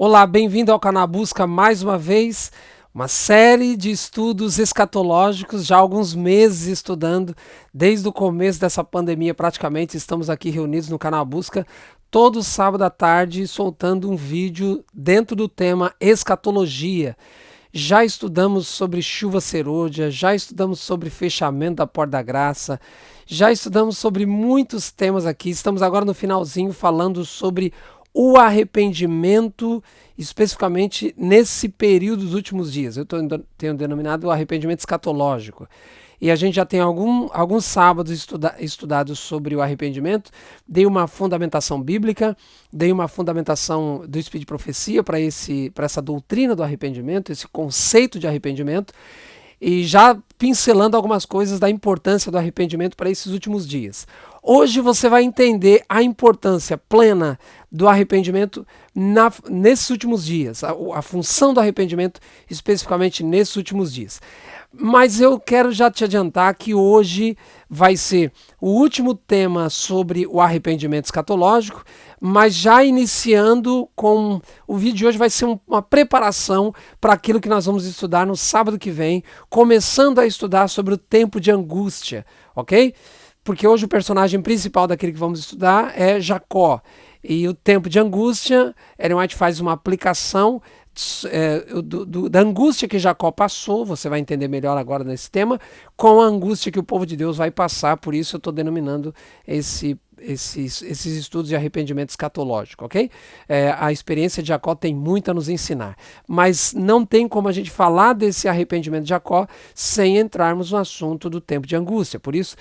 Olá, bem-vindo ao canal Busca mais uma vez, uma série de estudos escatológicos, já há alguns meses estudando, desde o começo dessa pandemia praticamente, estamos aqui reunidos no canal Busca, todo sábado à tarde, soltando um vídeo dentro do tema escatologia. Já estudamos sobre chuva serôdia, já estudamos sobre fechamento da porta da graça, já estudamos sobre muitos temas aqui, estamos agora no finalzinho falando sobre o arrependimento, especificamente nesse período dos últimos dias. Eu tenho denominado o arrependimento escatológico. E a gente já tem alguns sábados estudados sobre o arrependimento. Dei uma fundamentação bíblica, dei uma fundamentação do Espírito de Profecia para essa doutrina do arrependimento, esse conceito de arrependimento, e já pincelando algumas coisas da importância do arrependimento para esses últimos dias. Hoje você vai entender a importância plena do arrependimento nesses últimos dias, a função do arrependimento especificamente nesses últimos dias. Mas eu quero já te adiantar que hoje vai ser o último tema sobre o arrependimento escatológico, mas já iniciando com o vídeo de hoje vai ser uma preparação para aquilo que nós vamos estudar no sábado que vem, começando a estudar sobre o tempo de angústia, ok? Porque hoje o personagem principal daquele que vamos estudar é Jacó. E o tempo de angústia, Ellen White faz uma aplicação da angústia que Jacó passou, você vai entender melhor agora nesse tema, com a angústia que o povo de Deus vai passar, por isso eu estou denominando esses estudos de arrependimento escatológico, ok? A experiência de Jacó tem muito a nos ensinar, mas não tem como a gente falar desse arrependimento de Jacó sem entrarmos no assunto do tempo de angústia. Por isso,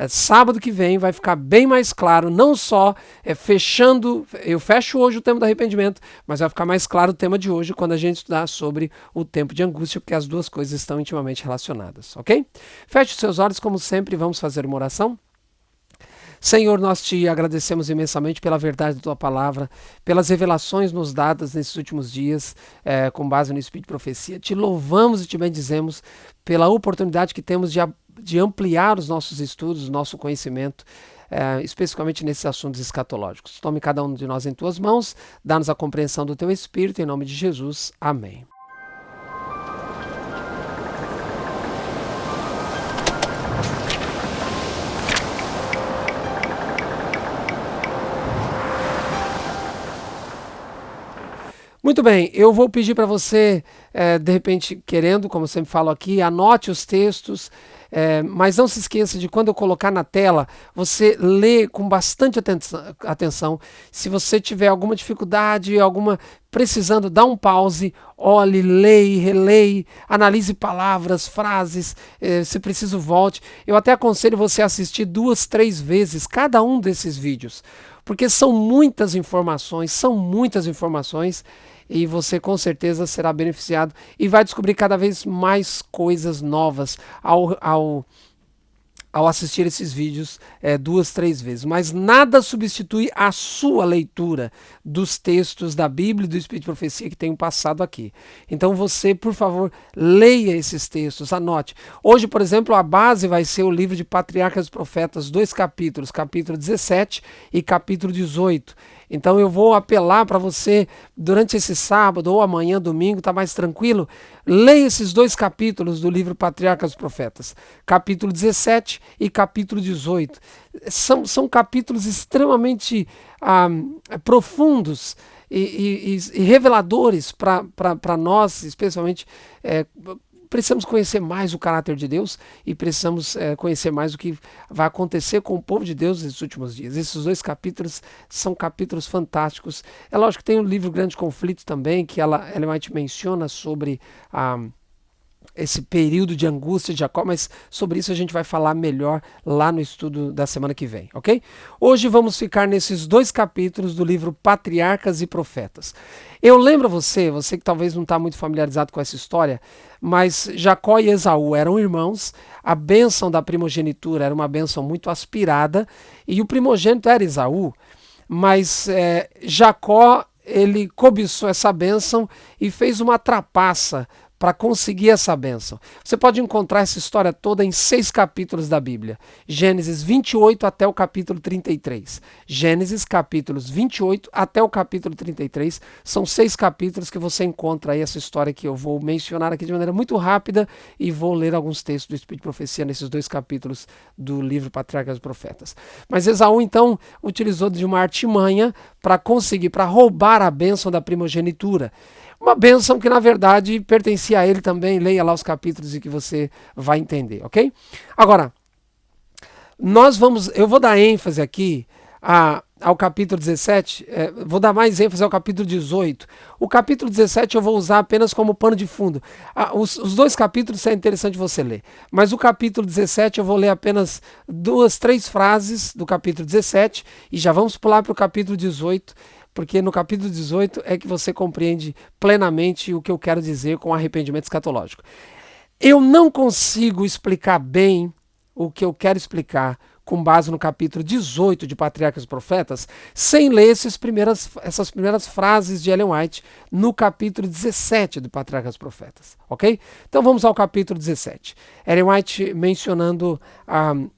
sábado que vem vai ficar bem mais claro, não só eu fecho hoje o tema do arrependimento, mas vai ficar mais claro o tema de hoje quando a gente estudar sobre o tempo de angústia, porque as duas coisas estão intimamente relacionadas, ok? Feche os seus olhos, como sempre, vamos fazer uma oração. Senhor, nós te agradecemos imensamente pela verdade da tua palavra, pelas revelações nos dadas nesses últimos dias, com base no Espírito de Profecia. Te louvamos e te bendizemos pela oportunidade que temos de ampliar os nossos estudos, o nosso conhecimento, especificamente nesses assuntos escatológicos. Tome cada um de nós em tuas mãos, dá-nos a compreensão do teu Espírito, em nome de Jesus. Amém. Muito bem, eu vou pedir para você, de repente, querendo, como eu sempre falo aqui, anote os textos, mas não se esqueça de quando eu colocar na tela, você lê com bastante atenção. Se você tiver alguma dificuldade, precisando, dá um pause, olhe, leia, releia, analise palavras, frases, se preciso volte. Eu até aconselho você a assistir 2, 3 vezes cada um desses vídeos, porque são muitas informações, e você com certeza será beneficiado e vai descobrir cada vez mais coisas novas ao assistir esses vídeos 2, 3 vezes. Mas nada substitui a sua leitura dos textos da Bíblia e do Espírito de Profecia que tenho passado aqui. Então você, por favor, leia esses textos, anote. Hoje, por exemplo, a base vai ser o livro de Patriarcas e Profetas, 2 capítulos, capítulo 17 e capítulo 18. Então eu vou apelar para você, durante esse sábado ou amanhã, domingo, tá mais tranquilo? Leia esses 2 capítulos do livro Patriarcas e Profetas, capítulo 17 e capítulo 18. São capítulos extremamente profundos e reveladores para nós, especialmente. Precisamos conhecer mais o caráter de Deus e precisamos conhecer mais o que vai acontecer com o povo de Deus nesses últimos dias. Esses 2 capítulos são capítulos fantásticos. É lógico que tem o livro Grande Conflito também, que Ellen White menciona sobre esse período de angústia de Jacó, mas sobre isso a gente vai falar melhor lá no estudo da semana que vem, ok? Hoje vamos ficar nesses 2 capítulos do livro Patriarcas e Profetas. Eu lembro você que talvez não está muito familiarizado com essa história, mas Jacó e Esaú eram irmãos, a bênção da primogenitura era uma bênção muito aspirada, e o primogênito era Esaú, mas Jacó, ele cobiçou essa bênção e fez uma trapaça para conseguir essa bênção. Você pode encontrar essa história toda em 6 capítulos da Bíblia. Gênesis 28 até o capítulo 33. Gênesis capítulos 28 até o capítulo 33. São 6 capítulos que você encontra aí essa história que eu vou mencionar aqui de maneira muito rápida e vou ler alguns textos do Espírito de Profecia nesses 2 capítulos do livro Patriarcas e Profetas. Mas Esaú então utilizou de uma artimanha para conseguir, para roubar a bênção da primogenitura. Uma bênção que, na verdade, pertencia a ele também. Leia lá os capítulos e que você vai entender, ok? Agora, eu vou dar ênfase aqui ao capítulo 17, vou dar mais ênfase ao capítulo 18. O capítulo 17 eu vou usar apenas como pano de fundo. Os 2 capítulos é interessante você ler, mas o capítulo 17 eu vou ler apenas 2, 3 frases do capítulo 17 e já vamos pular para o capítulo 18, porque no capítulo 18 é que você compreende plenamente o que eu quero dizer com arrependimento escatológico. Eu não consigo explicar bem o que eu quero explicar com base no capítulo 18 de Patriarcas e Profetas, sem ler essas primeiras frases de Ellen White no capítulo 17 de Patriarcas e Profetas, ok? Então vamos ao capítulo 17. Ellen White mencionando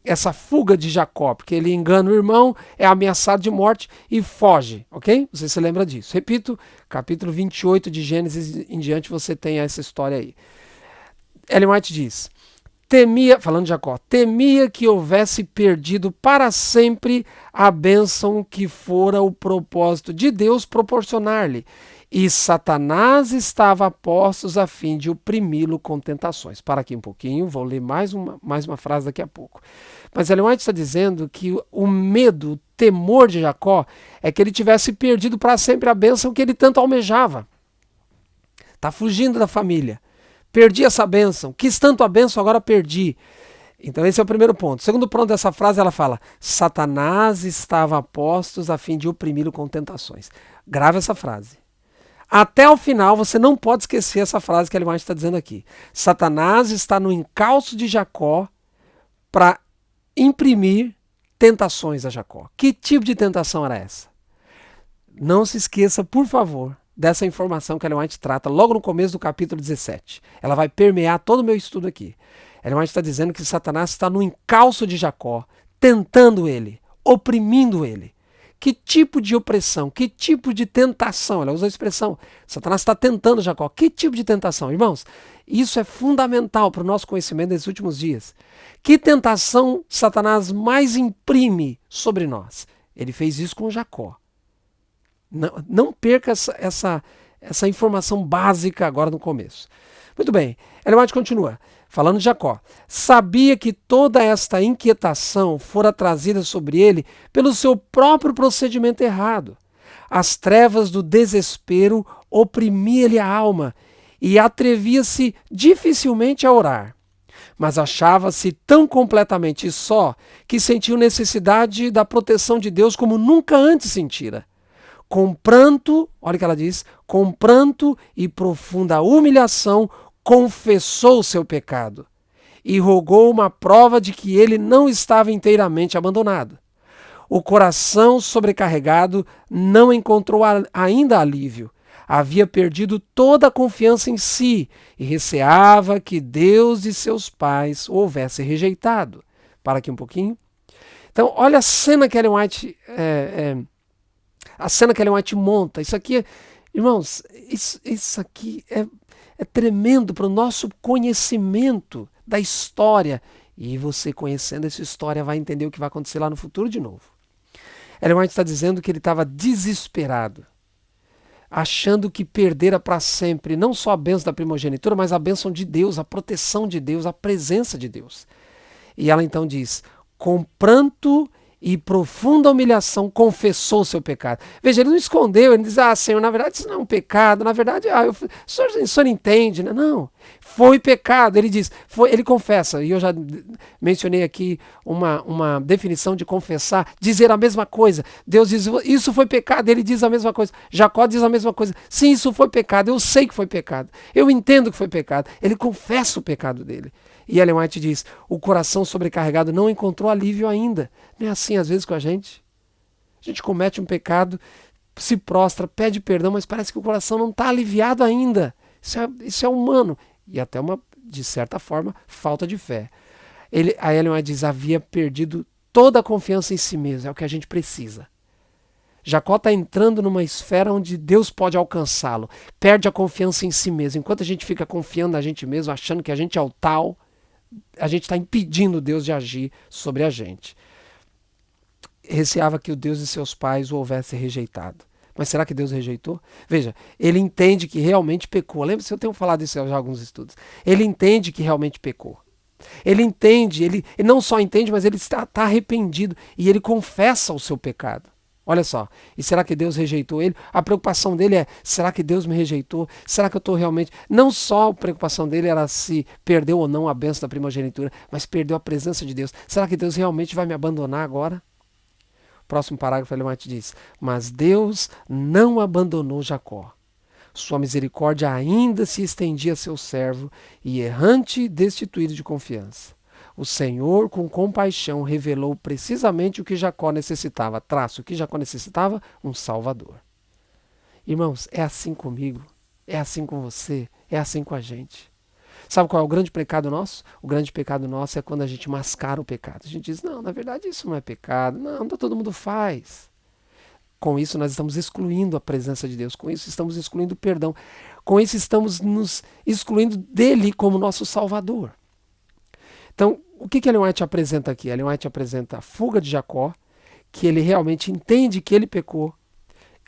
essa fuga de Jacó, porque ele engana o irmão, é ameaçado de morte e foge, ok? Você se lembra disso. Repito, capítulo 28 de Gênesis em diante você tem essa história aí. Ellen White diz: falando de Jacó, temia que houvesse perdido para sempre a bênção que fora o propósito de Deus proporcionar-lhe, e Satanás estava a postos a fim de oprimi-lo com tentações. Para aqui um pouquinho, vou ler mais uma frase daqui a pouco. Mas Ellen White está dizendo que o medo, o temor de Jacó é que ele tivesse perdido para sempre a bênção que ele tanto almejava. Está fugindo da família. Perdi essa bênção, quis tanto a bênção, agora perdi. Então esse é o primeiro ponto. O segundo ponto dessa frase, ela fala: Satanás estava a postos a fim de oprimi-lo com tentações. Grave essa frase. Até o final, você não pode esquecer essa frase que Ellen White está dizendo aqui. Satanás está no encalço de Jacó para imprimir tentações a Jacó. Que tipo de tentação era essa? Não se esqueça, por favor, dessa informação que Ellen White trata logo no começo do capítulo 17. Ela vai permear todo o meu estudo aqui. Ellen White está dizendo que Satanás está no encalço de Jacó, tentando ele, oprimindo ele. Que tipo de opressão, que tipo de tentação? Ela usa a expressão, Satanás está tentando Jacó. Que tipo de tentação? Irmãos, isso é fundamental para o nosso conhecimento desses últimos dias. Que tentação Satanás mais imprime sobre nós? Ele fez isso com Jacó. Não perca essa informação básica agora no começo. Muito bem, Ellen White continua, falando de Jacó. Sabia que toda esta inquietação fora trazida sobre ele pelo seu próprio procedimento errado. As trevas do desespero oprimiam-lhe a alma e atrevia-se dificilmente a orar. Mas achava-se tão completamente só que sentiu necessidade da proteção de Deus como nunca antes sentira. Com pranto, olha o que ela diz, com pranto e profunda humilhação, confessou o seu pecado e rogou uma prova de que ele não estava inteiramente abandonado. O coração sobrecarregado não encontrou ainda alívio. Havia perdido toda a confiança em si e receava que Deus e seus pais o houvessem rejeitado. Para aqui um pouquinho. Então, olha a cena que Ellen White monta. Isso aqui, irmãos, isso aqui é tremendo para o nosso conhecimento da história. E você, conhecendo essa história, vai entender o que vai acontecer lá no futuro de novo. Ellen White está dizendo que ele estava desesperado, achando que perdera para sempre não só a bênção da primogenitura, mas a bênção de Deus, a proteção de Deus, a presença de Deus. E ela então diz: com pranto e profunda humilhação confessou o seu pecado. Veja, ele não escondeu, ele diz: Senhor, na verdade isso não é um pecado, na verdade, o senhor entende, né? Não, foi pecado. Ele diz, ele confessa, e eu já mencionei aqui uma definição de confessar, dizer a mesma coisa. Deus diz, isso foi pecado, ele diz a mesma coisa. Jacó diz a mesma coisa, sim, isso foi pecado, eu sei que foi pecado, eu entendo que foi pecado. Ele confessa o pecado dele. E Ellen White diz, o coração sobrecarregado não encontrou alívio ainda. Não é assim às vezes com a gente? A gente comete um pecado, se prostra, pede perdão, mas parece que o coração não está aliviado ainda. Isso é humano. E até de certa forma, falta de fé. A Ellen White diz, havia perdido toda a confiança em si mesmo. É o que a gente precisa. Jacó está entrando numa esfera onde Deus pode alcançá-lo. Perde a confiança em si mesmo. Enquanto a gente fica confiando na gente mesmo, achando que a gente é o tal, a gente está impedindo Deus de agir sobre a gente. Receava que o Deus de seus pais o houvesse rejeitado. Mas será que Deus rejeitou? Veja, ele entende que realmente pecou. Lembra-se, eu tenho falado isso já em alguns estudos. Ele entende que realmente pecou. Ele entende, ele não só entende, mas ele está arrependido e ele confessa o seu pecado. Olha só, e será que Deus rejeitou ele? A preocupação dele é, será que Deus me rejeitou? Será que eu estou realmente... Não só a preocupação dele era se perdeu ou não a bênção da primogenitura, mas perdeu a presença de Deus. Será que Deus realmente vai me abandonar agora? Próximo parágrafo, Ellen White diz, mas Deus não abandonou Jacó. Sua misericórdia ainda se estendia a seu servo, e errante destituído de confiança. O Senhor, com compaixão, revelou precisamente o que Jacó necessitava. O que Jacó necessitava? Um Salvador. Irmãos, é assim comigo, é assim com você, é assim com a gente. Sabe qual é o grande pecado nosso? O grande pecado nosso é quando a gente mascara o pecado. A gente diz, não, na verdade isso não é pecado. Não, todo mundo faz. Com isso nós estamos excluindo a presença de Deus. Com isso estamos excluindo o perdão. Com isso estamos nos excluindo dele como nosso Salvador. Então, o que Ellen White apresenta aqui? Ellen White apresenta a fuga de Jacó, que ele realmente entende que ele pecou,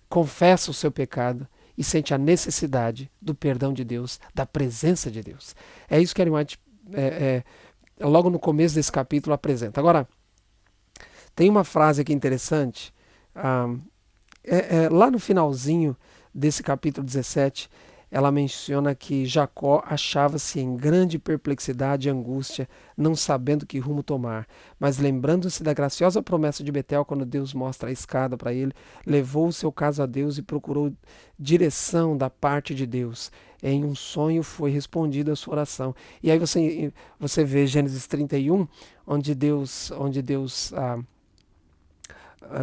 confessa o seu pecado e sente a necessidade do perdão de Deus, da presença de Deus. É isso que Ellen White, logo no começo desse capítulo, apresenta. Agora, tem uma frase aqui interessante, lá no finalzinho desse capítulo 17, ela menciona que Jacó achava-se em grande perplexidade e angústia, não sabendo que rumo tomar. Mas lembrando-se da graciosa promessa de Betel, quando Deus mostra a escada para ele, levou o seu caso a Deus e procurou direção da parte de Deus. Em um sonho foi respondida a sua oração. E aí você vê Gênesis 31, onde Deus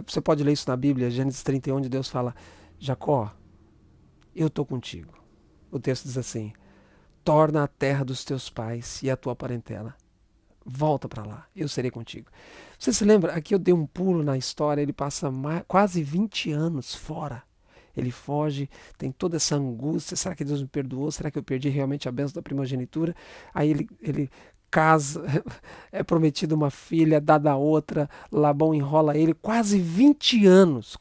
você pode ler isso na Bíblia, Gênesis 31, onde Deus fala, Jacó, eu estou contigo. O texto diz assim, torna a terra dos teus pais e a tua parentela. Volta para lá, eu serei contigo. Você se lembra? Aqui eu dei um pulo na história, ele passa quase 20 anos fora. Ele foge, tem toda essa angústia, será que Deus me perdoou? Será que eu perdi realmente a bênção da primogenitura? Aí ele casa, é prometido uma filha, dada a outra, Labão enrola ele, quase 20 anos.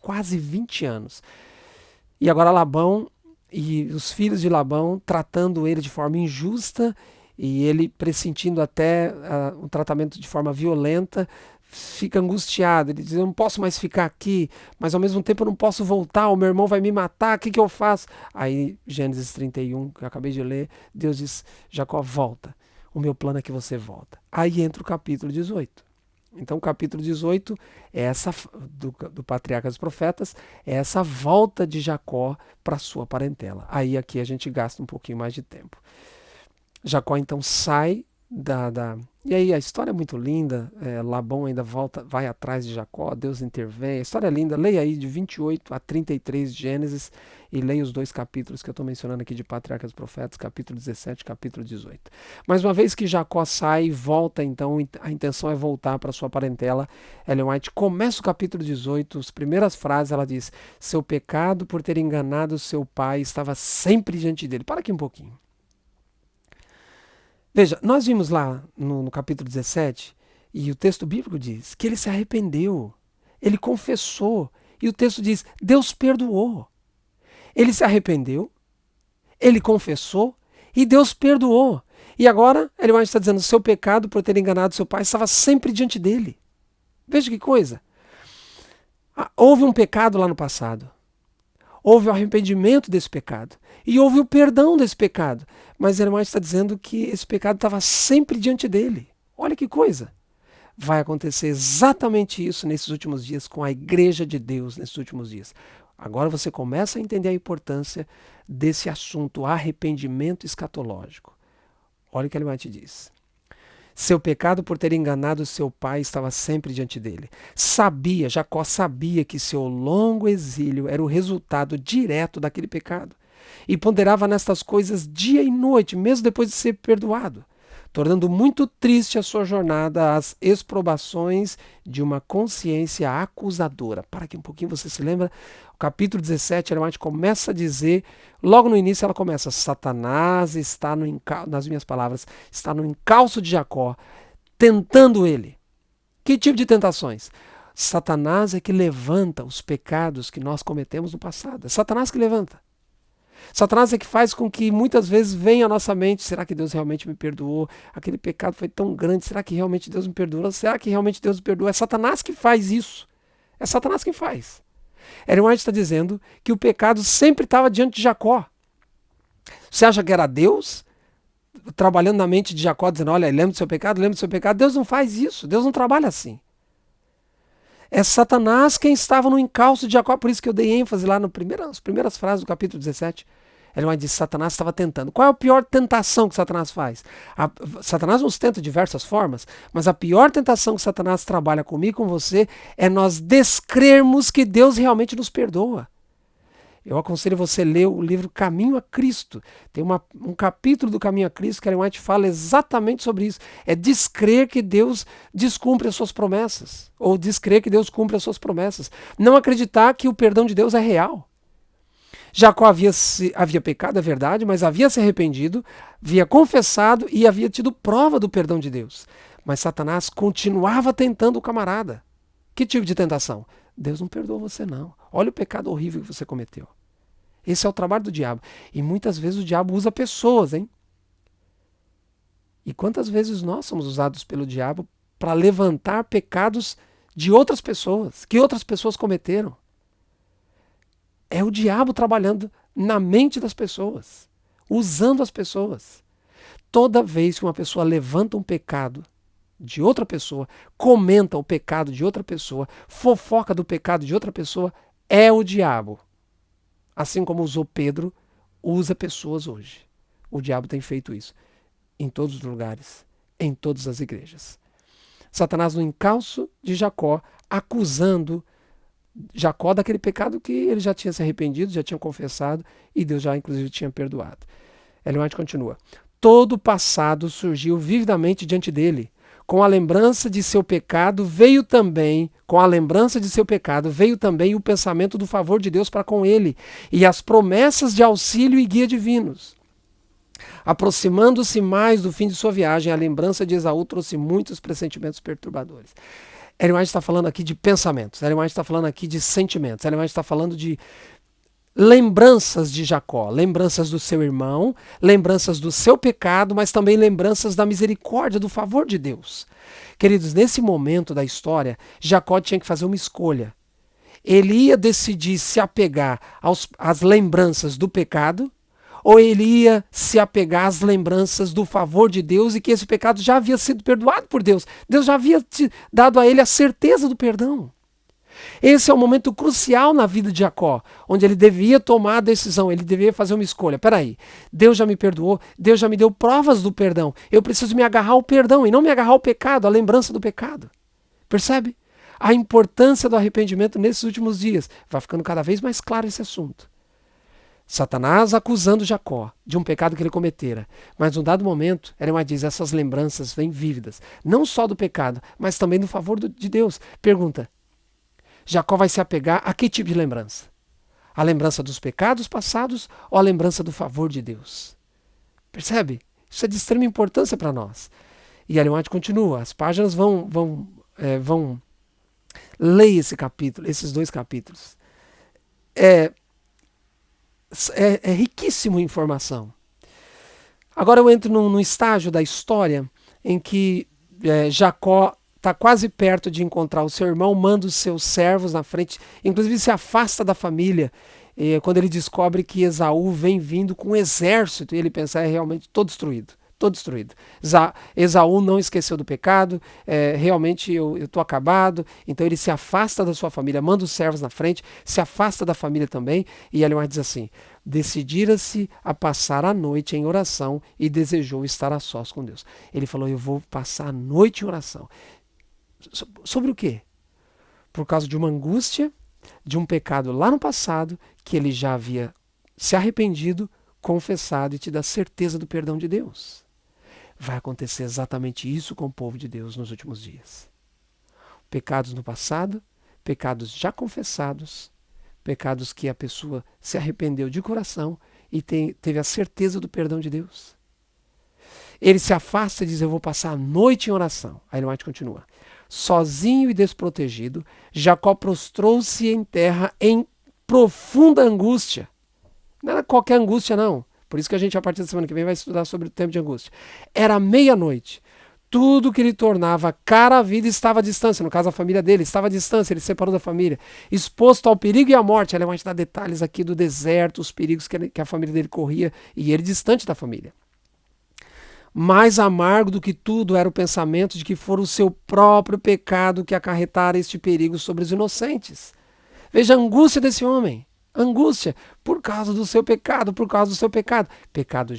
E agora Labão e os filhos de Labão tratando ele de forma injusta e ele pressentindo até um tratamento de forma violenta, fica angustiado. Ele diz, eu não posso mais ficar aqui, mas ao mesmo tempo eu não posso voltar, o meu irmão vai me matar, o que eu faço? Aí, Gênesis 31, que eu acabei de ler, Deus diz, Jacó, volta. O meu plano é que você volta. Aí entra o capítulo 18. Então, o capítulo 18 é essa do Patriarca dos Profetas, é essa volta de Jacó para sua parentela. Aí aqui a gente gasta um pouquinho mais de tempo. Jacó então sai E aí a história é muito linda, Labão ainda vai atrás de Jacó, Deus intervém, a história é linda, leia aí de 28 a 33 de Gênesis e leia os 2 capítulos que eu estou mencionando aqui de Patriarca dos Profetas, capítulo 17 e capítulo 18. Mas uma vez que Jacó sai e volta, então a intenção é voltar para sua parentela, Ellen White começa o capítulo 18, as primeiras frases ela diz, seu pecado por ter enganado seu pai estava sempre diante dele. Para aqui um pouquinho. Veja, nós vimos lá no capítulo 17, e o texto bíblico diz que ele se arrependeu, ele confessou, e o texto diz, Deus perdoou. Ele se arrependeu, ele confessou, e Deus perdoou. E agora, Ellen White está dizendo, seu pecado por ter enganado seu pai estava sempre diante dele. Veja que coisa. Houve um pecado lá no passado. Houve o arrependimento desse pecado. E houve o perdão desse pecado. Mas Ellen White está dizendo que esse pecado estava sempre diante dele. Olha que coisa. Vai acontecer exatamente isso nesses últimos dias com a igreja de Deus nesses últimos dias. Agora você começa a entender a importância desse assunto, arrependimento escatológico. Olha o que Ellen White diz. Seu pecado por ter enganado seu pai estava sempre diante dele. Jacó sabia que seu longo exílio era o resultado direto daquele pecado. e ponderava nestas coisas dia e noite, mesmo depois de ser perdoado, tornando muito triste a sua jornada às exprobações de uma consciência acusadora. Para aqui um pouquinho, você se lembra? O capítulo 17, Ellen White começa a dizer, logo no início ela começa, Satanás está no encalço, nas minhas palavras, está no encalço de Jacó, tentando ele. Que tipo de tentações? Satanás é que levanta os pecados que nós cometemos no passado. É Satanás que levanta. Satanás é que faz com que muitas vezes venha à nossa mente, será que Deus realmente me perdoou? Aquele pecado foi tão grande, será que realmente Deus me perdoou? Será que realmente Deus me perdoou? É Satanás que faz isso. É Satanás quem faz. Ellen White está dizendo que o pecado sempre estava diante de Jacó. Você acha que era Deus trabalhando na mente de Jacó, dizendo, olha, lembra do seu pecado, lembra do seu pecado? Deus não faz isso, Deus não trabalha assim. É Satanás quem estava no encalço de Jacó, por isso que eu dei ênfase lá nas primeiras frases do capítulo 17. Ele vai dizer que Satanás estava tentando. Qual é a pior tentação que Satanás faz? Satanás nos tenta de diversas formas, mas a pior tentação que Satanás trabalha comigo e com você é nós descrermos que Deus realmente nos perdoa. Eu aconselho você a ler o livro Caminho a Cristo. Tem um capítulo do Caminho a Cristo que Ellen White fala exatamente sobre isso. É descrer que Deus descumpre as suas promessas. Ou descrer que Deus cumpre as suas promessas. Não acreditar que o perdão de Deus é real. Jacó havia pecado, é verdade, mas havia se arrependido, havia confessado e havia tido prova do perdão de Deus. Mas Satanás continuava tentando o camarada. Que tipo de tentação? Deus não perdoa você não. Olha o pecado horrível que você cometeu. Esse é o trabalho do diabo. E muitas vezes o diabo usa pessoas, hein? E quantas vezes nós somos usados pelo diabo para levantar pecados de outras pessoas, que outras pessoas cometeram? É o diabo trabalhando na mente das pessoas, usando as pessoas. Toda vez que uma pessoa levanta um pecado de outra pessoa, comenta o pecado de outra pessoa, fofoca do pecado de outra pessoa, é o diabo. Assim como usou Pedro, usa pessoas hoje. O diabo tem feito isso em todos os lugares, em todas as igrejas. Satanás no encalço de Jacó, acusando Jacó daquele pecado que ele já tinha se arrependido, já tinha confessado e Deus já inclusive tinha perdoado. Ellen White continua. Todo o passado surgiu vividamente diante dele. Com a lembrança de seu pecado veio também o pensamento do favor de Deus para com ele e as promessas de auxílio e guia divinos. Aproximando-se mais do fim de sua viagem, a lembrança de Esaú trouxe muitos pressentimentos perturbadores. Ellen White está falando aqui de pensamentos, Ellen White está falando aqui de sentimentos, Ellen White está falando de lembranças de Jacó, lembranças do seu irmão, lembranças do seu pecado, mas também lembranças da misericórdia, do favor de Deus. Queridos, nesse momento da história, Jacó tinha que fazer uma escolha. Ele ia decidir se apegar às lembranças do pecado, ou ele ia se apegar às lembranças do favor de Deus e que esse pecado já havia sido perdoado por Deus. Deus já havia dado a ele a certeza do perdão. Esse é o momento crucial na vida de Jacó, onde ele devia tomar a decisão, ele devia fazer uma escolha. Peraí, Deus já me perdoou, Deus já me deu provas do perdão, eu preciso me agarrar ao perdão e não me agarrar ao pecado, à lembrança do pecado. Percebe? A importância do arrependimento nesses últimos dias. Vai ficando cada vez mais claro esse assunto. Satanás acusando Jacó de um pecado que ele cometera. Mas num dado momento, Ellen White diz, essas lembranças vêm vívidas. Não só do pecado, mas também do favor de Deus. Pergunta, Jacó vai se apegar a que tipo de lembrança? A lembrança dos pecados passados ou a lembrança do favor de Deus? Percebe? Isso é de extrema importância para nós. E Ellen White continua, as páginas vão ler esse capítulo, esses dois capítulos. É riquíssimo em informação. Agora eu entro num estágio da história em que Jacó está quase perto de encontrar o seu irmão, manda os seus servos na frente, inclusive se afasta da família, quando ele descobre que Esaú vem vindo com um exército, e ele pensa, realmente todo destruído. Esaú não esqueceu do pecado, realmente eu estou acabado, então ele se afasta da sua família, manda os servos na frente, se afasta da família também, e Ellen White diz assim, decidira-se a passar a noite em oração e desejou estar a sós com Deus. Ele falou, eu vou passar a noite em oração. Sobre o quê? Por causa de uma angústia, de um pecado lá no passado, que ele já havia se arrependido, confessado e tido a certeza do perdão de Deus. Vai acontecer exatamente isso com o povo de Deus nos últimos dias. Pecados no passado, pecados já confessados, pecados que a pessoa se arrependeu de coração e teve a certeza do perdão de Deus. Ele se afasta e diz, eu vou passar a noite em oração. Aí Ellen White continua. Sozinho e desprotegido, Jacó prostrou-se em terra em profunda angústia. Não era qualquer angústia, não. Por isso que a gente, a partir da semana que vem, vai estudar sobre o tempo de angústia. Era meia-noite. Tudo que lhe tornava cara a vida estava à distância. No caso, a família dele estava à distância. Ele se separou da família. Exposto ao perigo e à morte. Ela vai te dar detalhes aqui do deserto, os perigos que a família dele corria. E ele distante da família. Mais amargo do que tudo era o pensamento de que fora o seu próprio pecado que acarretara este perigo sobre os inocentes. Veja a angústia desse homem. Angústia por causa do seu pecado, por causa do seu pecado. Pecado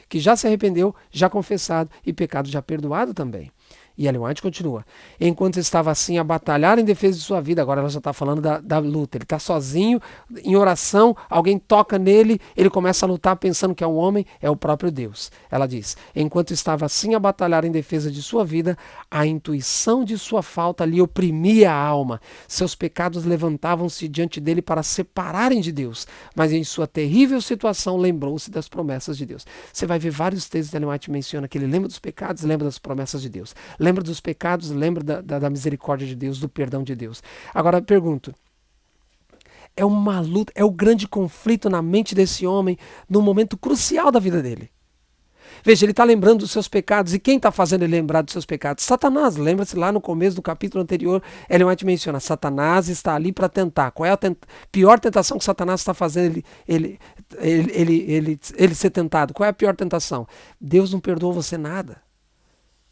que já se arrependeu, já confessado e pecado já perdoado também. E Ellen White continua. Enquanto estava assim a batalhar em defesa de sua vida, agora ela já está falando da luta. Ele está sozinho, em oração, alguém toca nele, ele começa a lutar pensando que é um homem, é o próprio Deus. Ela diz, enquanto estava assim a batalhar em defesa de sua vida, a intuição de sua falta lhe oprimia a alma. Seus pecados levantavam-se diante dele para separarem de Deus, mas em sua terrível situação lembrou-se das promessas de Deus. Você vai ver vários textos de Ellen White menciona que ele lembra dos pecados, lembra das promessas de Deus. Lembra dos pecados, lembra da misericórdia de Deus, do perdão de Deus. Agora eu pergunto, é uma luta, é o grande conflito na mente desse homem num momento crucial da vida dele. Veja, ele está lembrando dos seus pecados. E quem está fazendo ele lembrar dos seus pecados? Satanás. Lembra-se lá no começo do capítulo anterior, Ellen White menciona, Satanás está ali para tentar. Qual é a pior tentação que Satanás está fazendo ele ser tentado? Qual é a pior tentação? Deus não perdoou você nada.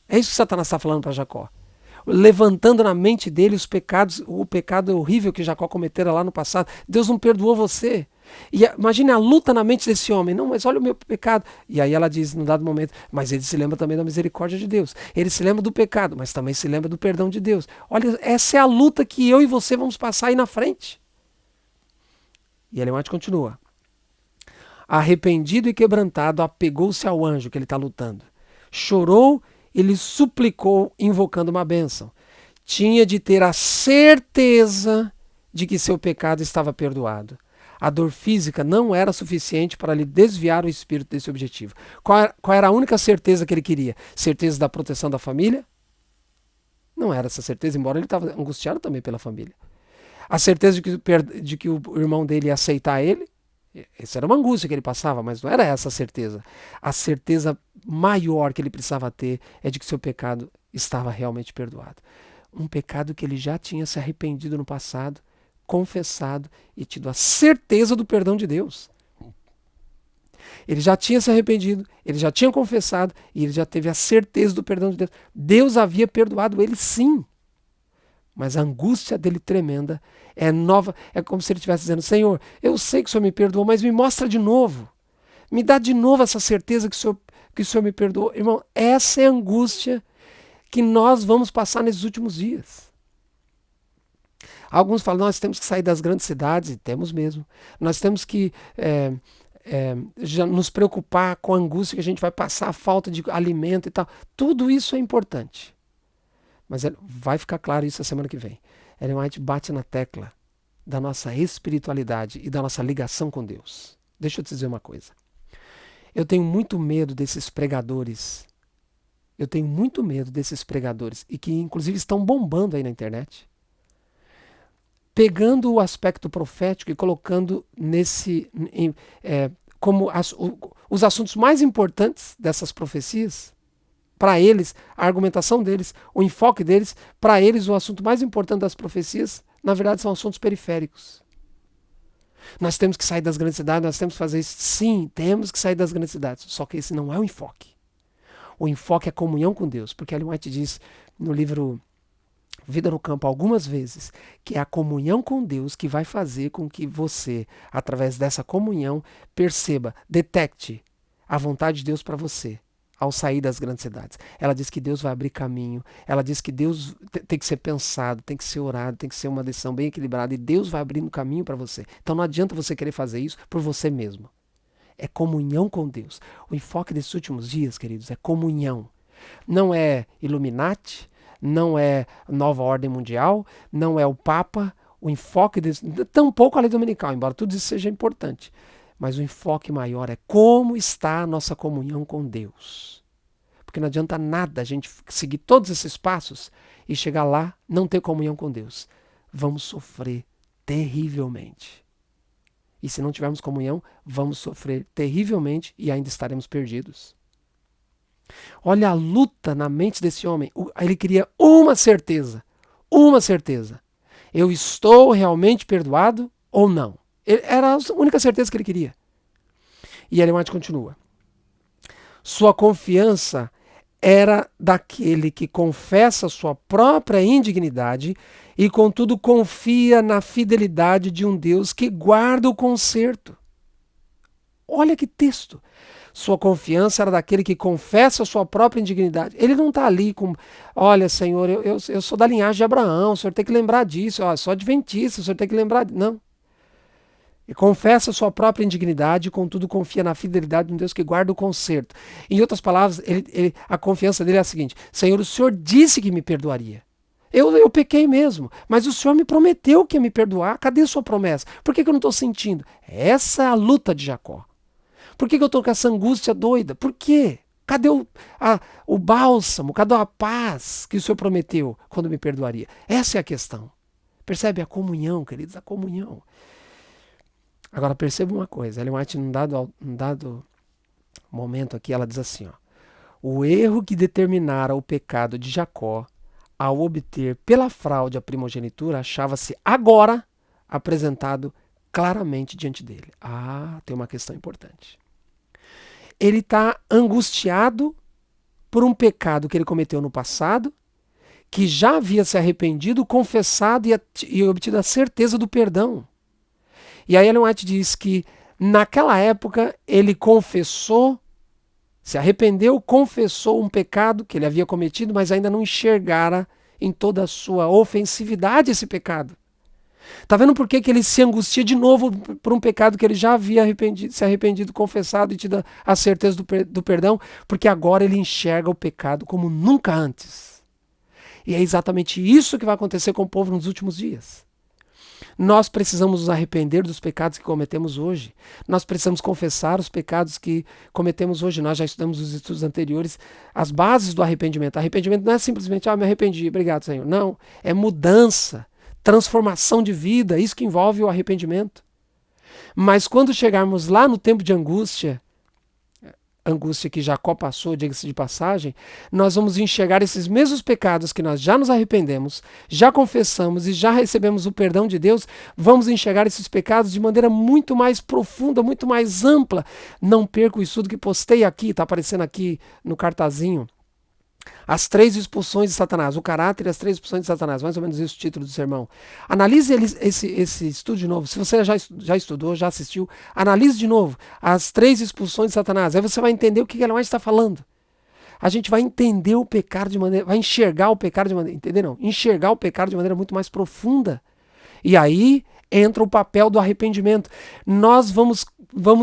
É isso que Satanás está falando para Jacó. Levantando na mente dele os pecados, o pecado horrível que Jacó cometera lá no passado. Deus não perdoou você. E imagine a luta na mente desse homem. Não, mas olha o meu pecado. E aí ela diz, num dado momento, mas ele se lembra também da misericórdia de Deus. Ele se lembra do pecado, mas também se lembra do perdão de Deus. Olha, essa é a luta que eu e você vamos passar aí na frente. E Ellen White continua. Arrependido e quebrantado, apegou-se ao anjo que ele está lutando. Chorou, ele suplicou, invocando uma bênção. Tinha de ter a certeza de que seu pecado estava perdoado. A dor física não era suficiente para lhe desviar o espírito desse objetivo. Qual era a única certeza que ele queria? Certeza da proteção da família? Não era essa certeza, embora ele estava angustiado também pela família. A certeza de que o irmão dele ia aceitar ele? Essa era uma angústia que ele passava, mas não era essa a certeza. A certeza maior que ele precisava ter é de que seu pecado estava realmente perdoado. Um pecado que ele já tinha se arrependido no passado, confessado e tido a certeza do perdão de Deus. Ele já tinha se arrependido, ele já tinha confessado e ele já teve a certeza do perdão de Deus. Deus havia perdoado ele sim. Mas a angústia dele tremenda é nova. É como se ele estivesse dizendo, Senhor, eu sei que o Senhor me perdoou, mas me mostra de novo. Me dá de novo essa certeza que o Senhor me perdoou. Irmão, essa é a angústia que nós vamos passar nesses últimos dias. Alguns falam, nós temos que sair das grandes cidades, e temos mesmo. Nós temos que já nos preocupar com a angústia que a gente vai passar, a falta de alimento e tal. Tudo isso é importante. Mas vai ficar claro isso a semana que vem. Ellen White bate na tecla da nossa espiritualidade e da nossa ligação com Deus. Deixa eu te dizer uma coisa. Eu tenho muito medo desses pregadores. Eu tenho muito medo desses pregadores e que inclusive estão bombando aí na internet. Pegando o aspecto profético e colocando como os assuntos mais importantes dessas profecias. Para eles, a argumentação deles, o enfoque deles, para eles o assunto mais importante das profecias, na verdade são assuntos periféricos. Nós temos que sair das grandes cidades, nós temos que fazer isso. Sim, temos que sair das grandes cidades, só que esse não é o enfoque. O enfoque é a comunhão com Deus, porque Ellen White diz no livro Vida no Campo algumas vezes que é a comunhão com Deus que vai fazer com que você, através dessa comunhão, perceba, detecte a vontade de Deus para você. ao sair das grandes cidades. Ela diz que Deus vai abrir caminho. Ela diz que Deus tem que ser pensado, tem que ser orado, tem que ser uma decisão bem equilibrada. E Deus vai abrindo caminho para você. Então não adianta você querer fazer isso por você mesmo. É comunhão com Deus. O enfoque desses últimos dias, queridos, é comunhão. Não é Illuminati, não é nova ordem mundial, não é o Papa. O enfoque desse, tampouco a lei dominical, embora tudo isso seja importante. Mas o enfoque maior é como está a nossa comunhão com Deus. Porque não adianta nada a gente seguir todos esses passos e chegar lá, não ter comunhão com Deus. Vamos sofrer terrivelmente. E se não tivermos comunhão, vamos sofrer terrivelmente e ainda estaremos perdidos. Olha a luta na mente desse homem. Ele queria uma certeza. Uma certeza. Eu estou realmente perdoado ou não? Era a única certeza que ele queria. E Ellen White continua. Sua confiança era daquele que confessa sua própria indignidade e, contudo, confia na fidelidade de um Deus que guarda o conserto. Olha que texto. Sua confiança era daquele que confessa sua própria indignidade. Ele não está ali com, olha, Senhor, eu sou da linhagem de Abraão, o Senhor tem que lembrar disso, eu sou adventista, o Senhor tem que lembrar disso. Não. Ele confessa sua própria indignidade e, contudo, confia na fidelidade de um Deus que guarda o conserto. Em outras palavras, a confiança dele é a seguinte: Senhor, o Senhor disse que me perdoaria. Eu pequei mesmo, mas o Senhor me prometeu que ia me perdoar. Cadê a sua promessa? Por que eu não estou sentindo? Essa é a luta de Jacó. Por que eu estou com essa angústia doida? Por quê? Cadê o bálsamo? Cadê a paz que o Senhor prometeu quando me perdoaria? Essa é a questão. Percebe a comunhão, queridos? A comunhão. Agora perceba uma coisa. Ellen White, num dado momento aqui, ela diz assim, ó, o erro que determinara o pecado de Jacó ao obter pela fraude a primogenitura achava-se agora apresentado claramente diante dele. Tem uma questão importante. Ele está angustiado por um pecado que ele cometeu no passado, que já havia se arrependido, confessado e obtido a certeza do perdão. E aí Ellen White diz que naquela época ele confessou, se arrependeu, confessou um pecado que ele havia cometido, mas ainda não enxergara em toda a sua ofensividade esse pecado. Está vendo por que ele se angustia de novo por um pecado que ele já havia se arrependido, confessado e tido a certeza do perdão? Porque agora ele enxerga o pecado como nunca antes. E é exatamente isso que vai acontecer com o povo nos últimos dias. Nós precisamos nos arrepender dos pecados que cometemos hoje. Nós precisamos confessar os pecados que cometemos hoje. Nós já estudamos nos estudos anteriores as bases do arrependimento. Arrependimento não é simplesmente, me arrependi, obrigado, Senhor. Não, é mudança, transformação de vida, isso que envolve o arrependimento. Mas quando chegarmos lá no tempo de angústia que Jacó passou, diga-se de passagem, nós vamos enxergar esses mesmos pecados que nós já nos arrependemos, já confessamos e já recebemos o perdão de Deus, vamos enxergar esses pecados de maneira muito mais profunda, muito mais ampla. Não perca o estudo que postei aqui, está aparecendo aqui no cartazinho. As 3 expulsões de Satanás, o caráter e as 3 expulsões de Satanás, mais ou menos esse é o título do sermão. Analise esse estudo de novo. Se você já estudou, já assistiu, analise de novo as 3 expulsões de Satanás. Aí você vai entender o que Ellen White está falando. A gente vai entender o pecado de maneira, vai enxergar o pecado de maneira, entender não? Enxergar o pecado de maneira muito mais profunda. E aí entra o papel do arrependimento. Nós vamos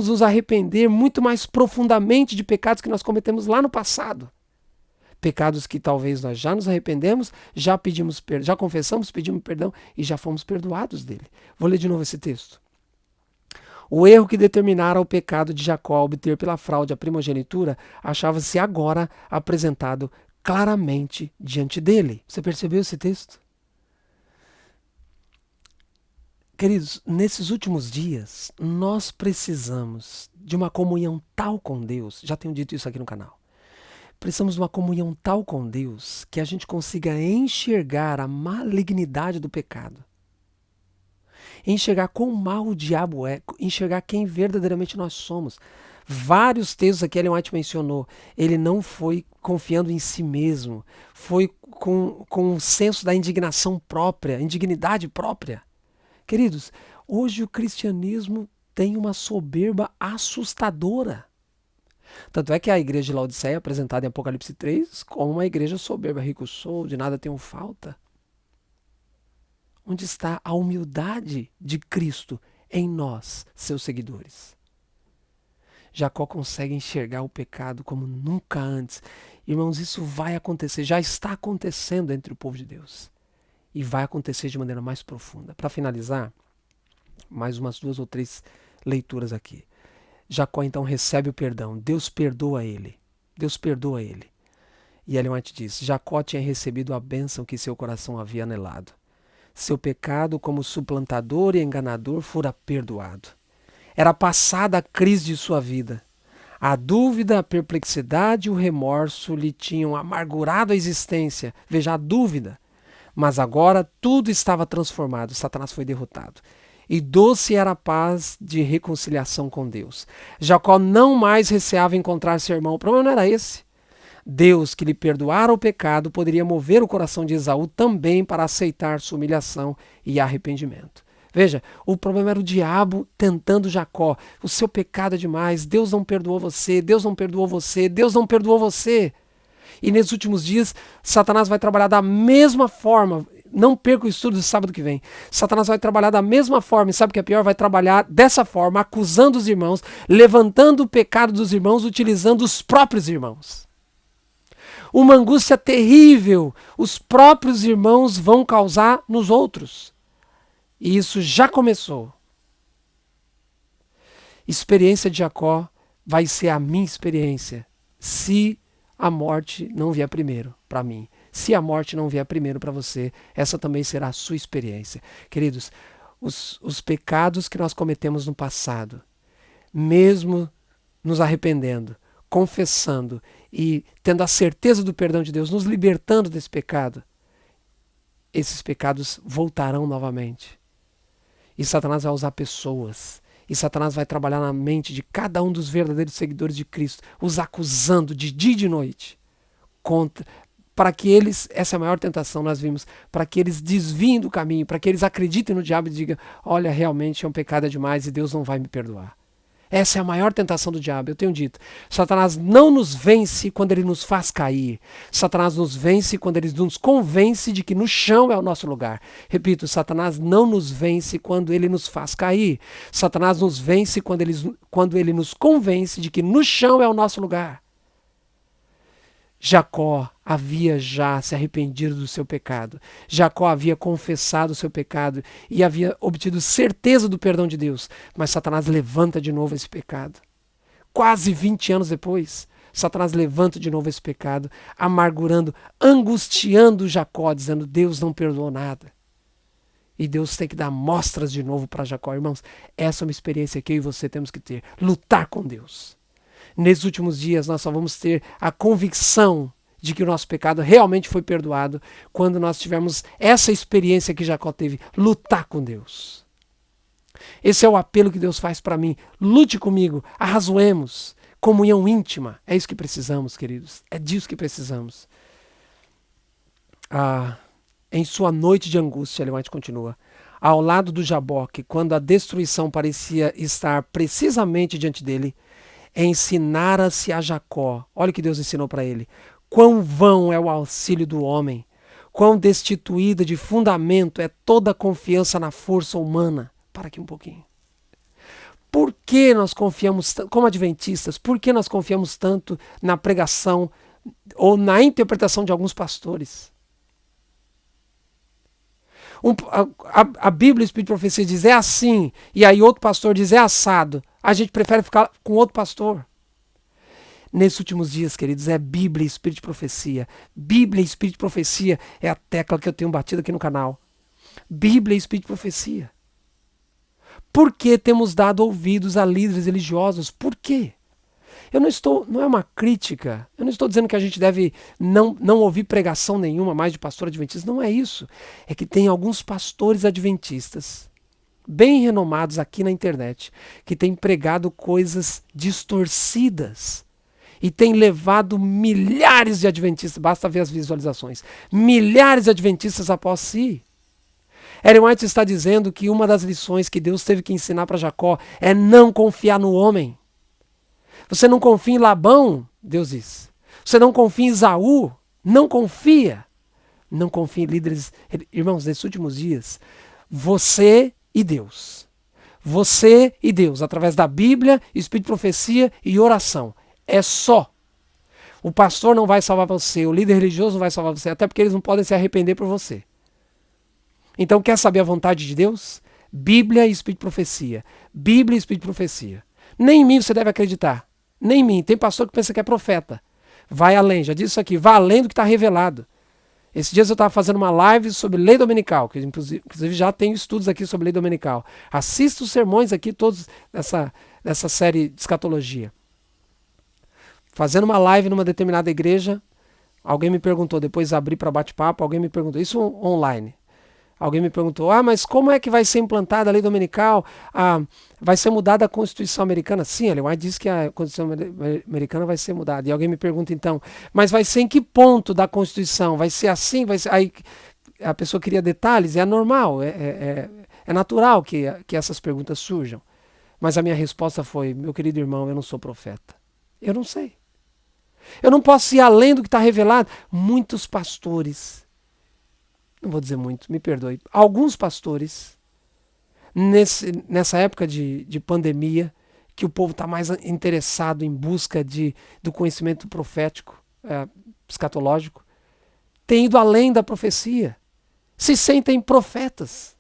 nos arrepender muito mais profundamente de pecados que nós cometemos lá no passado. Pecados que talvez nós já nos arrependemos, já confessamos, pedimos perdão e já fomos perdoados dele. Vou ler de novo esse texto. O erro que determinara o pecado de Jacó ao obter pela fraude a primogenitura achava-se agora apresentado claramente diante dele. Você percebeu esse texto? Queridos, nesses últimos dias, nós precisamos de uma comunhão tal com Deus, já tenho dito isso aqui no canal. Precisamos de uma comunhão tal com Deus que a gente consiga enxergar a malignidade do pecado. Enxergar quão mal o diabo é, enxergar quem verdadeiramente nós somos. Vários textos aqui Ellen White mencionou. Ele não foi confiando em si mesmo, foi com um senso da indignação própria, indignidade própria. Queridos, hoje o cristianismo tem uma soberba assustadora. Tanto é que a igreja de Laodiceia é apresentada em Apocalipse 3 como uma igreja soberba, rico sou, de nada tenho falta. Onde está a humildade de Cristo em nós, seus seguidores? Jacó consegue enxergar o pecado como nunca antes. Irmãos, isso vai acontecer, já está acontecendo entre o povo de Deus. E vai acontecer de maneira mais profunda. Para finalizar, mais umas 2 ou 3 leituras aqui. Jacó então recebe o perdão. Deus perdoa ele. Deus perdoa ele. E Ellen White diz: Jacó tinha recebido a bênção que seu coração havia anelado. Seu pecado como suplantador e enganador fora perdoado. Era passada a crise de sua vida. A dúvida, a perplexidade e o remorso lhe tinham amargurado a existência. Veja, a dúvida. Mas agora tudo estava transformado. Satanás foi derrotado. E doce era a paz de reconciliação com Deus. Jacó não mais receava encontrar seu irmão. O problema não era esse. Deus, que lhe perdoara o pecado, poderia mover o coração de Esaú também para aceitar sua humilhação e arrependimento. Veja, o problema era o diabo tentando Jacó. O seu pecado é demais, Deus não perdoou você, Deus não perdoou você, Deus não perdoou você. E nesses últimos dias, Satanás vai trabalhar da mesma forma. Não perca o estudo do sábado que vem. Satanás vai trabalhar da mesma forma, e sabe o que é pior? Vai trabalhar dessa forma, acusando os irmãos, levantando o pecado dos irmãos, utilizando os próprios irmãos. Uma angústia terrível os próprios irmãos vão causar nos outros. E isso já começou. Experiência de Jacó vai ser a minha experiência, se a morte não vier primeiro para mim. Se a morte não vier primeiro para você, essa também será a sua experiência. Queridos, os pecados que nós cometemos no passado, mesmo nos arrependendo, confessando e tendo a certeza do perdão de Deus, nos libertando desse pecado, esses pecados voltarão novamente. E Satanás vai usar pessoas. E Satanás vai trabalhar na mente de cada um dos verdadeiros seguidores de Cristo, os acusando de dia e de noite, para que eles, essa é a maior tentação, nós vimos, para que eles desviem do caminho, para que eles acreditem no diabo e digam: olha, realmente é um pecado demais e Deus não vai me perdoar. Essa é a maior tentação do diabo, eu tenho dito. Satanás não nos vence quando ele nos faz cair. Satanás nos vence quando ele nos convence de que no chão é o nosso lugar. Repito, Satanás não nos vence quando ele nos faz cair. Satanás nos vence quando ele nos convence de que no chão é o nosso lugar. Jacó havia já se arrependido do seu pecado. Jacó havia confessado o seu pecado e havia obtido certeza do perdão de Deus. Mas Satanás levanta de novo esse pecado. Quase 20 anos depois, Satanás levanta de novo esse pecado, amargurando, angustiando Jacó, dizendo: Deus não perdoou nada. E Deus tem que dar mostras de novo para Jacó. Irmãos, essa é uma experiência que eu e você temos que ter. Lutar com Deus. Nesses últimos dias nós só vamos ter a convicção de que o nosso pecado realmente foi perdoado quando nós tivermos essa experiência que Jacó teve, lutar com Deus. Esse é o apelo que Deus faz para mim. Lute comigo, arrazoemos, comunhão íntima. É isso que precisamos, queridos. É disso que precisamos. Em sua noite de angústia, Ellen White continua, ao lado do Jaboque, quando a destruição parecia estar precisamente diante dele, ensinara-se a Jacó, olha o que Deus ensinou para ele: quão vão é o auxílio do homem, quão destituída de fundamento é toda a confiança na força humana. Para aqui um pouquinho. Por que nós confiamos, como adventistas, por que nós confiamos tanto na pregação ou na interpretação de alguns pastores? A Bíblia, o Espírito de Profecia diz é assim, e aí outro pastor diz é assado. A gente prefere ficar com outro pastor. Nesses últimos dias, queridos, é Bíblia e Espírito de Profecia. Bíblia e Espírito de Profecia é a tecla que eu tenho batido aqui no canal. Bíblia e Espírito de Profecia. Por que temos dado ouvidos a líderes religiosos? Por quê? Não é uma crítica, eu não estou dizendo que a gente deve não ouvir pregação nenhuma mais de pastor adventista, não é isso. É que tem alguns pastores adventistas, bem renomados aqui na internet, que têm pregado coisas distorcidas e têm levado milhares de adventistas, basta ver as visualizações, milhares de adventistas após si. Ellen White está dizendo que uma das lições que Deus teve que ensinar para Jacó é não confiar no homem. Você não confia em Labão? Deus diz. Você não confia em Esaú? Não confia. Não confia em líderes. Irmãos, nesses últimos dias, você e Deus. Você e Deus, através da Bíblia, Espírito de profecia e oração. É só. O pastor não vai salvar você, o líder religioso não vai salvar você, até porque eles não podem se arrepender por você. Então, quer saber a vontade de Deus? Bíblia e Espírito de profecia. Bíblia e Espírito de profecia. Nem em mim você deve acreditar. Nem em mim. Tem pastor que pensa que é profeta. Vai além, já disse isso aqui, vá além do que está revelado. Esses dias eu estava fazendo uma live sobre lei dominical, que inclusive já tenho estudos aqui sobre lei dominical. Assista os sermões aqui, todos dessa série de escatologia. Fazendo uma live numa determinada igreja, alguém me perguntou, depois abri para bate-papo, alguém me perguntou, isso online. Alguém me perguntou, mas como é que vai ser implantada a lei dominical? Vai ser mudada a Constituição americana? Sim, Ellen White disse que a Constituição americana vai ser mudada. E alguém me pergunta então, mas vai ser em que ponto da Constituição? Vai ser assim? Vai ser... Aí a pessoa queria detalhes, é normal, é natural que essas perguntas surjam. Mas a minha resposta foi, meu querido irmão, eu não sou profeta. Eu não sei. Eu não posso ir além do que está revelado. Muitos pastores, não vou dizer muito, me perdoe, alguns pastores, nessa época de pandemia, que o povo está mais interessado em busca do conhecimento profético, escatológico, tem ido além da profecia, se sentem profetas.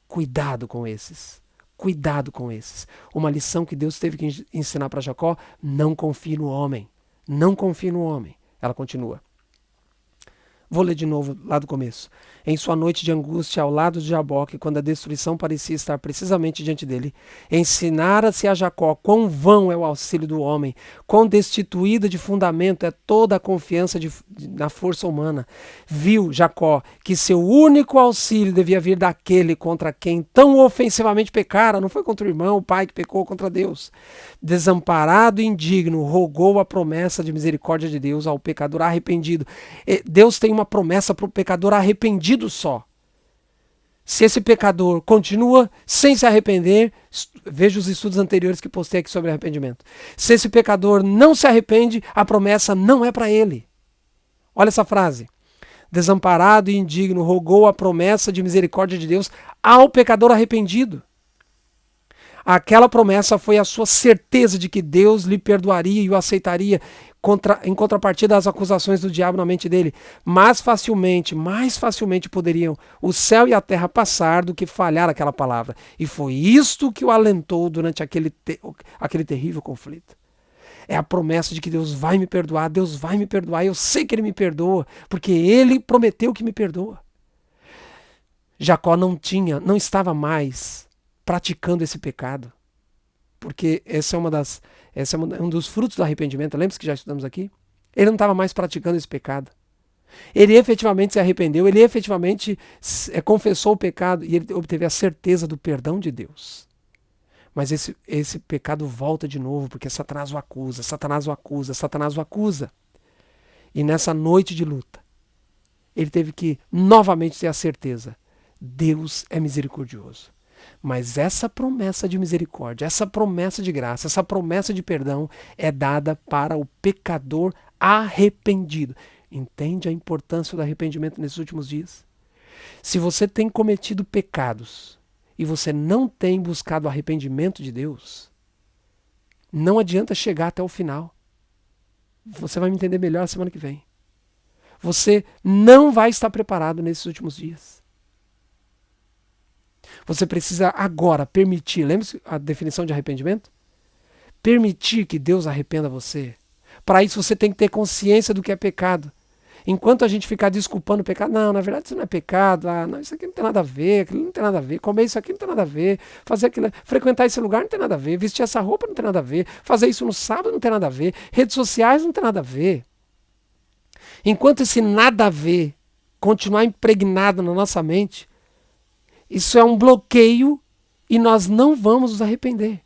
Cuidado com esses. Cuidado com esses. Uma lição que Deus teve que ensinar para Jacó, não confie no homem. Não confie no homem. Ela continua. Vou ler de novo lá do começo. Em sua noite de angústia ao lado de Jaboque, quando a destruição parecia estar precisamente diante dele, ensinara-se a Jacó quão vão é o auxílio do homem, quão destituída de fundamento é toda a confiança na força humana. Viu Jacó que seu único auxílio devia vir daquele contra quem tão ofensivamente pecara, não foi contra o irmão, o pai que pecou contra Deus. Desamparado e indigno, rogou a promessa de misericórdia de Deus ao pecador arrependido. Deus tem uma promessa para o pecador arrependido só. Se esse pecador continua sem se arrepender, veja os estudos anteriores que postei aqui sobre arrependimento. Se esse pecador não se arrepende, a promessa não é para ele. Olha essa frase. Desamparado e indigno, rogou a promessa de misericórdia de Deus ao pecador arrependido. Aquela promessa foi a sua certeza de que Deus lhe perdoaria e o aceitaria em contrapartida às acusações do diabo na mente dele. Mais facilmente poderiam o céu e a terra passar do que falhar aquela palavra. E foi isto que o alentou durante aquele terrível conflito. É a promessa de que Deus vai me perdoar, eu sei que ele me perdoa, porque ele prometeu que me perdoa. Jacó não estava mais praticando esse pecado, porque esse é um dos frutos do arrependimento. Lembra que já estudamos aqui? Ele não estava mais praticando esse pecado. Ele efetivamente se arrependeu, ele efetivamente confessou o pecado e ele obteve a certeza do perdão de Deus. Mas esse pecado volta de novo, porque Satanás o acusa. E nessa noite de luta, ele teve que novamente ter a certeza: Deus é misericordioso. Mas essa promessa de misericórdia, essa promessa de graça, essa promessa de perdão é dada para o pecador arrependido. Entende a importância do arrependimento nesses últimos dias? Se você tem cometido pecados e você não tem buscado o arrependimento de Deus, não adianta chegar até o final. Você vai me entender melhor a semana que vem. Você não vai estar preparado nesses últimos dias. Você precisa agora permitir, lembre-se a definição de arrependimento? Permitir que Deus arrependa você. Para isso você tem que ter consciência do que é pecado. Enquanto a gente ficar desculpando o pecado, não, na verdade isso não é pecado, não, isso aqui não tem nada a ver, aquilo não tem nada a ver, comer isso aqui não tem nada a ver, fazer aquilo, frequentar esse lugar não tem nada a ver, vestir essa roupa não tem nada a ver, fazer isso no sábado não tem nada a ver, redes sociais não tem nada a ver. Enquanto esse nada a ver continuar impregnado na nossa mente, isso é um bloqueio e nós não vamos nos arrepender.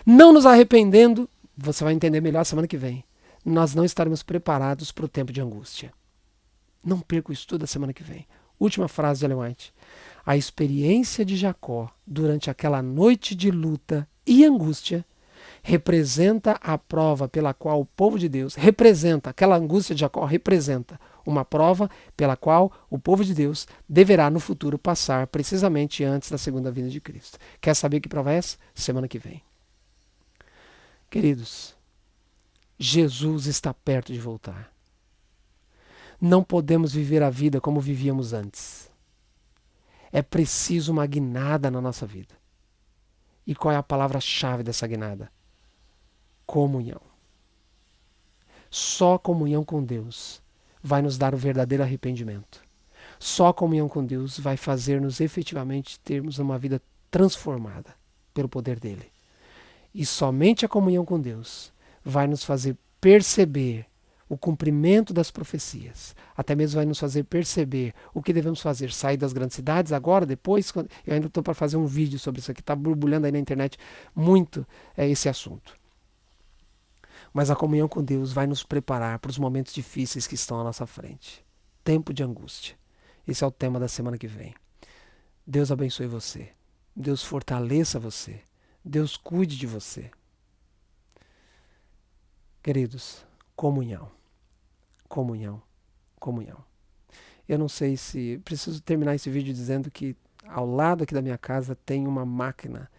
Não nos arrependendo, você vai entender melhor semana que vem, nós não estaremos preparados para o tempo de angústia. Não perca o estudo da semana que vem. Última frase de Ellen White. A experiência de Jacó durante aquela noite de luta e angústia representa a prova pela qual o povo de Deus, representa, aquela angústia de Jacó representa uma prova pela qual o povo de Deus deverá no futuro passar precisamente antes da segunda vinda de Cristo. Quer saber que prova é essa? Semana que vem. Queridos, Jesus está perto de voltar. Não podemos viver a vida como vivíamos antes. É preciso uma guinada na nossa vida. E qual é a palavra-chave dessa guinada? Comunhão. Só comunhão com Deus vai nos dar o verdadeiro arrependimento. Só a comunhão com Deus vai fazer-nos efetivamente termos uma vida transformada pelo poder dele. E somente a comunhão com Deus vai nos fazer perceber o cumprimento das profecias. Até mesmo vai nos fazer perceber o que devemos fazer. Sair das grandes cidades agora, depois. Eu ainda estou para fazer um vídeo sobre isso aqui. Está borbulhando aí na internet muito esse assunto. Mas a comunhão com Deus vai nos preparar para os momentos difíceis que estão à nossa frente. Tempo de angústia. Esse é o tema da semana que vem. Deus abençoe você. Deus fortaleça você. Deus cuide de você. Queridos, comunhão. Comunhão. Comunhão. Eu não sei se... Preciso terminar esse vídeo dizendo que ao lado aqui da minha casa tem uma máquina.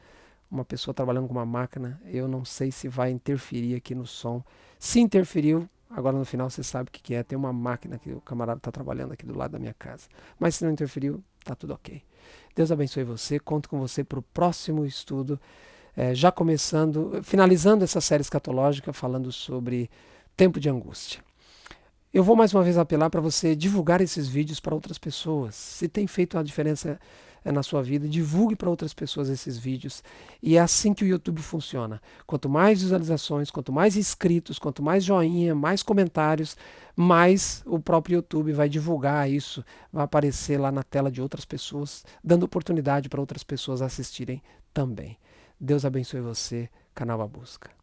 Uma pessoa trabalhando com uma máquina. Eu não sei se vai interferir aqui no som. Se interferiu, agora no final você sabe o que é. Tem uma máquina que o camarada está trabalhando aqui do lado da minha casa. Mas se não interferiu, tá tudo ok. Deus abençoe você. Conto com você para o próximo estudo. Já finalizando essa série escatológica, falando sobre tempo de angústia. Eu vou mais uma vez apelar para você divulgar esses vídeos para outras pessoas. Se tem feito a diferença na sua vida, divulgue para outras pessoas esses vídeos. E é assim que o YouTube funciona. Quanto mais visualizações, quanto mais inscritos, quanto mais joinha, mais comentários, mais o próprio YouTube vai divulgar isso, vai aparecer lá na tela de outras pessoas, dando oportunidade para outras pessoas assistirem também. Deus abençoe você, Canal A Busca.